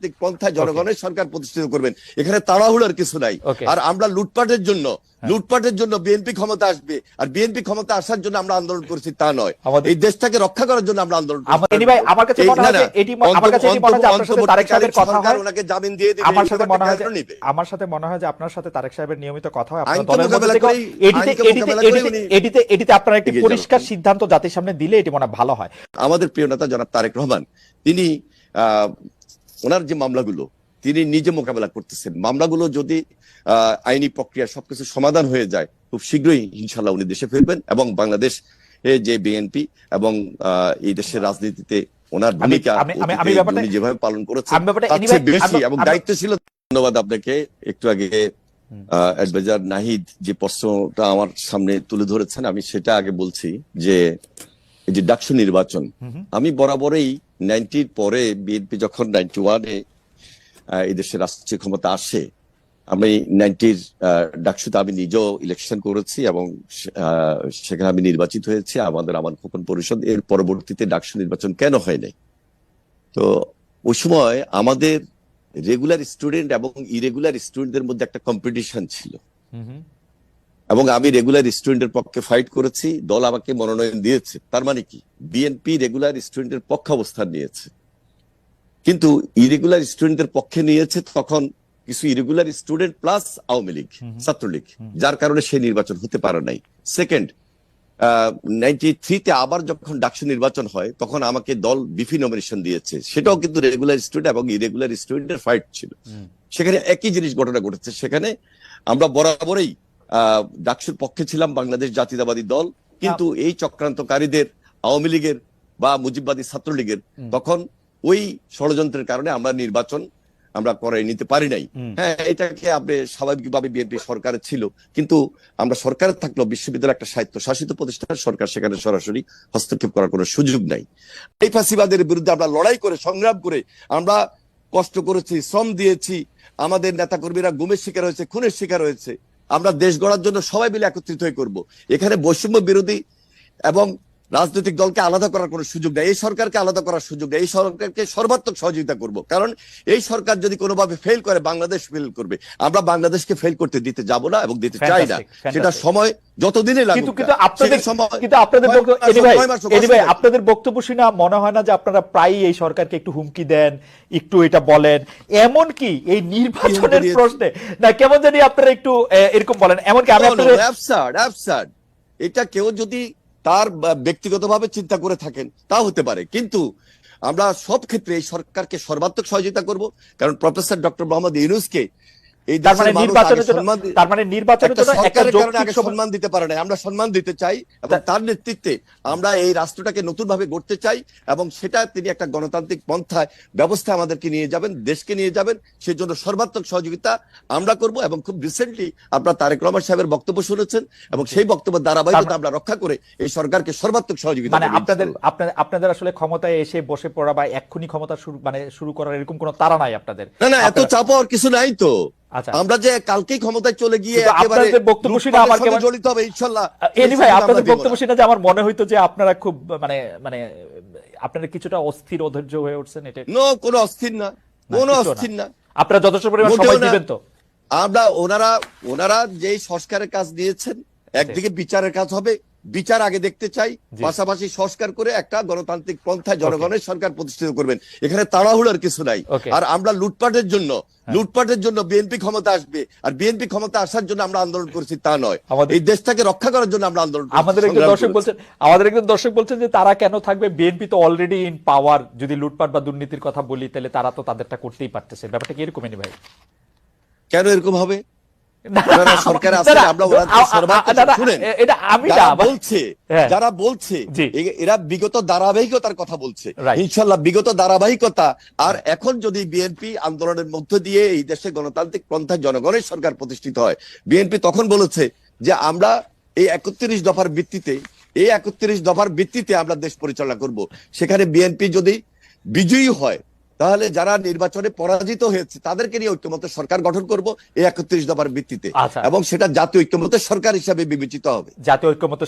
গণতান্ত্রিক পন্থায় জনগণের সরকার প্রতিষ্ঠিত করবেন। এখানে তাড়াহুড়োর কিছু নাই। আর আমরা লুটপাটের জন্য বিএনপি ক্ষমতা আসবে আর বিএনপি ক্ষমতা আসার জন্য আমরা আন্দোলন করছি তা নয়, এই দেশটাকে রক্ষা করার জন্য আমরা আন্দোলন করছি। আমার কাছে মনে হয় যে আপনার সাথে তারেক সাহেবের নিয়মিত কথা হয়, এটিতে আপনারা একটি পরিষ্কার সিদ্ধান্ত জাতির সামনে দিলে এটি মনে ভালো হয়। আমাদের প্রিয় নেতা জনাব তারেক রহমান, তিনি ওনার যে মামলাগুলো তিনি নিজে মোকাবেলা করতেছেন, মামলাগুলো যদি আইনি প্রক্রিয়া সবকিছু সমাধান হয়ে যায় খুব শীঘ্রই ইনশাল্লাহ উনি দেশে ফিরবেন এবং বাংলাদেশ যে বিএনপি এবং এই দেশের রাজনীতিতে ওনার ভূমিকা উনি যেভাবে পালন করেছেন বেশি এবং দায়িত্বশীল। ধন্যবাদ আপনাকে। একটু আগে অ্যাডভাইজার নাহিদ যে প্রশ্নটা আমার সামনে তুলে ধরেছেন, আমি সেটা আগে বলছি যে এই যে ডাকসু নির্বাচন, আমি বরাবরই 90-র পরে বিএনপি যখন 91-এ এই দেশের রাষ্ট্রীয় ক্ষমতা আসে, আমি 90-র ডাকসুতে আমি নিজেও ইলেকশন করেছি এবং সেখানে আমি নির্বাচিত হয়েছি আমার খোকন পরিষদ। এর পরবর্তীতে ডাকসু নির্বাচন কেন হয় নাই? তো ওই সময় আমাদের রেগুলার স্টুডেন্ট এবং ইরেগুলার স্টুডেন্টদের মধ্যে একটা কম্পিটিশন ছিল এবং আমি রেগুলার স্টুডেন্টের পক্ষে ফাইট করেছি, দল আমাকে মনোনয়ন দিয়েছে। তার মানে কি বিএনপি রেগুলার স্টুডেন্টের পক্ষে অবস্থান নিয়েছে, কিন্তু ইরেগুলার স্টুডেন্টের পক্ষে নিয়েছে তখন কিছু irregular student plus Awami League Chhatra League, যার কারণে সেই নির্বাচন হতে পারে নাই। সেকেন্ড, 93-তে আবার যখন ডাকসু নির্বাচন হয় তখন আমাকে দল বিপি নমিনেশন দিয়েছে, সেটাও কিন্তু রেগুলার স্টুডেন্ট এবং ইরেগুলার স্টুডেন্টের ফাইট ছিল। সেখানে একই জিনিস ঘটনা ঘটেছে, সেখানে আমরা বরাবরই ডাকসুর পক্ষে ছিলাম বাংলাদেশ জাতীয়তাবাদী দল, কিন্তু এই চক্রান্তকারীদের আওয়ামী লীগের বা মুজিববাদী ছাত্রলীগের তখন ওই ষড়যন্ত্রের কারণে আমরা নির্বাচন আমরা করে নিতে পারি নাই। হ্যাঁ, এটাকে আপনি স্বাভাবিকভাবে বিএনপি সরকারে ছিল, কিন্তু আমরা সরকারে থাকলেও বিশ্ববিদ্যালয় একটা স্বায়ত্ত শাসিত প্রতিষ্ঠান, সরকার সেখানে সরাসরি হস্তক্ষেপ করার কোনো সুযোগ নাই। এই ফাঁসিবাদের বিরুদ্ধে আমরা লড়াই করে সংগ্রাম করে আমরা কষ্ট করেছি, শ্রম দিয়েছি, আমাদের নেতাকর্মীরা গুমের শিকার হয়েছে, খুনের শিকার হয়েছে। আমরা দেশ গড়ার জন্য সবাই মিলে একত্রিত হয়ে করব। এখানে বৈষম্য বিরোধী এবং রাজনৈতিক দলকে আলাদা করার কোনো সুযোগ নেই, এই সরকারকে আলাদা করার সুযোগ নেই, এই সরকারকে সর্বাত্মক সহযোগিতা করব। কারণ এই সরকার যদি কোনোভাবে ফেল করে বাংলাদেশ ফেল করবে, আমরা বাংলাদেশকে ফেল করতে দিতে যাব না এবং দিতে চাই না। সেটা সময় যতদিনই লাগুক। কিন্তু আপনাদের বক্তব্য শুনে মনে হয় না যে আপনারা প্রায়ই এই সরকারকে একটু হুমকি দেন, একটু এটা বলেন, এমন কি এই নির্বাচনের প্রশ্নে না কেমন জানি আপনারা একটু এরকম বলেন? এমনকি আমি এটা কেউ যদি তার ব্যক্তিগতভাবে চিন্তা করে থাকেন তা হতে পারে, কিন্তু আমরা সব ক্ষেত্রে এই সরকারকে সর্বাত্মক সহযোগিতা করব। কারণ প্রফেসর ডক্টর মোহাম্মদ ইউনূসকে এই সম্মান দিতে পারে না, আমরা সম্মান দিতে চাই এবং তার নেতৃত্বে আমরা এই রাষ্ট্রটাকে নতুন ভাবে গড়তে চাই এবং সেটা তিনি একটা গণতান্ত্রিক পন্থায় ব্যবস্থা আমাদেরকে নিয়ে যাবেন, দেশকে নিয়ে যাবেন, সেই জন্য সর্বাত্মক সহযোগিতা আমরা করব। এবং খুব রিসেন্টলি আপনারা তারেক রহমান সাহেবের বক্তব্য শুনেছেন এবং সেই বক্তব্যের ধারাবাহিকতা আমরা রক্ষা করে এই সরকারকে সর্বাত্মক সহযোগিতা। মানে আপনাদের আসলে ক্ষমতায় এসে বসে পড়া বা এক্ষুনি ক্ষমতা শুরু করার এরকম কোনো তাড়া নাই আপনাদের? না, এত চাপ হওয়ার কিছু নাই তো। আমরা যে কালকেই ক্ষমতায় চলে গিয়ে একেবারে বক্তব্য শুনে আমার জড়িত হবে ইনশাআল্লাহ। ভাই, আপনাদের বক্তব্য শুনে যে আমার মনে হইতো যে আপনারা খুব মানে আপনারা কিছুটা অস্থির অধৈর্য হয়ে উঠছেন। এটা কোনো অস্থির না, কোনো অস্থির না। আপনারা যথেষ্ট পরিমাণ সময় দিবেন তো? আমরা ওনারা যে সংস্কারের কাজ নিয়েছেন, একদিকে বিচারের কাজ হবে, বিচার আগে দেখতে চাই, পাশাপাশি সংস্কার করে একটা গণতান্ত্রিক পন্থায় জনগণের সরকার প্রতিষ্ঠিত করবেন। এখানে তাড়াহুড়োর কিছু নাই। আর আমরা লুটপাটের জন্য বিএনপি ক্ষমতা আসবে আর বিএনপি ক্ষমতা আসার জন্য আমরা আন্দোলন করছি তা নয়, এই দেশটাকে রক্ষা করার জন্য আমরা আন্দোলন করছি। আমাদের একজন দর্শক বলছেন যে তারা কেন থাকবে, বিএনপি তো অলরেডি ইন পাওয়ার। যদি লুটপাট বা দুর্নীতির কথা বলি তাহলে তারা তো তাদেরটা করতেই পারতেছে। ব্যাপারটা কি এরকমই ভাই? কেন এরকম হবে? যারা বলছে এরা বিগত ধারাবাহিকতার কথা বলছে, ইনশাল্লাহ বিগত ধারাবাহিকতা। আর এখন যদি বিএনপি আন্দোলনের মধ্য দিয়ে এই দেশে গণতান্ত্রিক পন্থায় জনগণের সরকার প্রতিষ্ঠিত হয়, বিএনপি তখন বলেছে যে আমরা এই 31 দফার ভিত্তিতে আমরা দেশ পরিচালনা করব। সেখানে বিএনপি যদি বিজয়ী হয় তাহলে যারা নির্বাচনে পরাজিত হয়েছে তাদেরকে নিয়ে ঐক্যমত্য সরকার গঠন করব এই 31 দফার ভিত্তিতে, এবং সেটা জাতীয় ঐক্যমত্য সরকার হিসাবে বিবেচিত হবে। জাতীয় ঐক্যমত্য